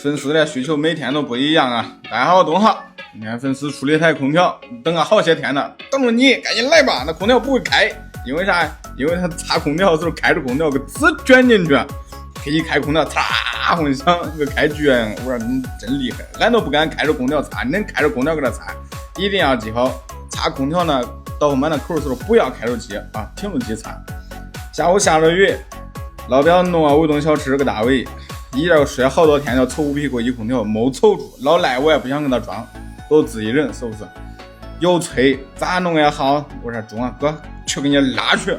粉丝的需求每天都不一样啊！大家好，东浩，今天粉丝出了一台空调，等了好些天了，等着你赶紧来吧。那空调不会开，因为啥？因为他擦空调的时候开着空调，个字卷进去，一开空调嚓混响，个开局。我说你真厉害，俺都不敢开着空调擦，你能开着空调给他擦，一定要记好，擦空调呢，到后面的口的时候不要开着机啊，停着机擦。下午下着雨，老表弄啊，卫东小吃个大伟。一觉睡好多天，要凑5匹轨迹空调，没凑住，老赖我也不想跟他装，都自己人是不是？有催咋弄也好，我说中啊哥，去给你拉去，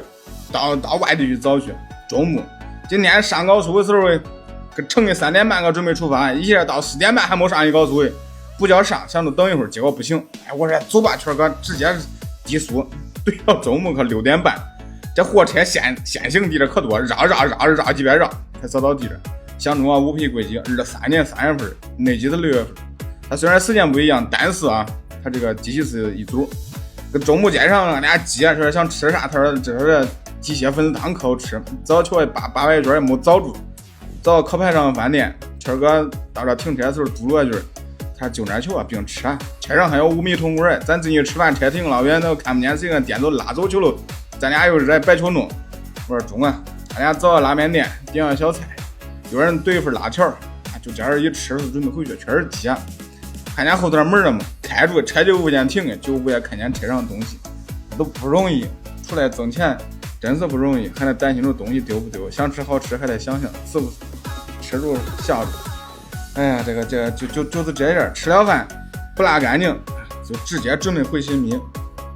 到外地去找去。中午今天上高速的时候，乘以3点半个准备出发，一下到4点半还没上一高速，不叫上，想着等一会儿，结果不行。哎，我说走吧，圈哥，直接低速，对到中午可6点半，这货车限行地的可多，绕几遍绕才找到地的。相中啊5匹轨迹，23年3月份，内机是6月份。它虽然时间不一样，但是啊，它这个机器是一组。跟中午街上俺俩急啊，说想吃啥，他说这是鸡血粉丝汤可好吃，早去800圈也没找住，找到靠牌上的饭店，圈哥到这停车的时候嘟了一句，他就那球啊，不用吃啊，车上还有5米铜锅，咱进去吃饭，车停老远都看不见谁，店都拉走去了，咱俩又是在白球弄。我说中啊，俺俩找到拉面店，点了小菜。有人怼一份辣条，就这样一吃就准备回去，确实急啊！看见后头门了嘛，开住车就不见停，就不也看见车上的东西，都不容易出来挣钱，真是不容易，还得担心这东西丢不丢，想吃好吃还得想想是不是吃住笑着。哎呀，这个就是这样，吃了饭不拉干净，就直接准备回新米。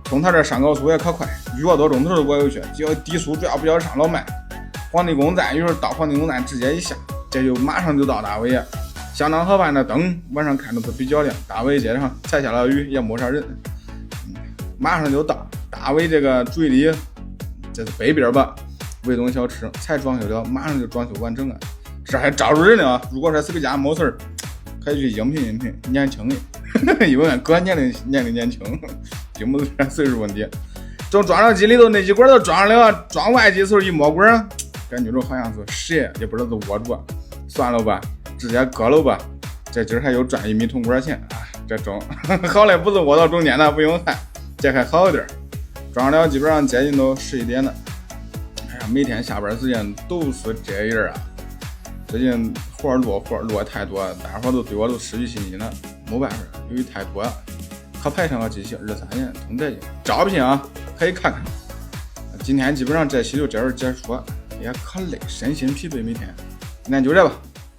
从他这上高速也可快，1个多钟头都过去，只要低速只要不要上老慢。黄地公站，一会儿到黄地公站直接一下，这就马上就到大伟，相当好办的灯晚上看着都比较亮。大伟街上才下了雨，也没啥人，马上就到大伟这个嘴里，这是北边吧，卫东小吃才装修了，马上就装修完成了，这还招着人呢。如果说是个家没事可以去应聘，年轻的，因为俺哥年龄年轻，并不是岁数问题。正装上机里头那几管都装上了，装外机的时候一摸管，感觉着好像是谁也不知道是握住，算了吧，直接割了吧。这今儿还有赚1米铜管钱啊，这中好嘞，不是握到中间的不用喊，这还好一点。装了基本上接近都11点了。哎呀，每天下班时间都是这样啊。最近活落太多，大伙都对我都失去信心了，没办法，由于太多了。可排上个机器23年通这招聘啊，可以看看。今天基本上这期就这样结束了，也可累，身心疲惫，每天。那就这吧，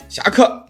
下课。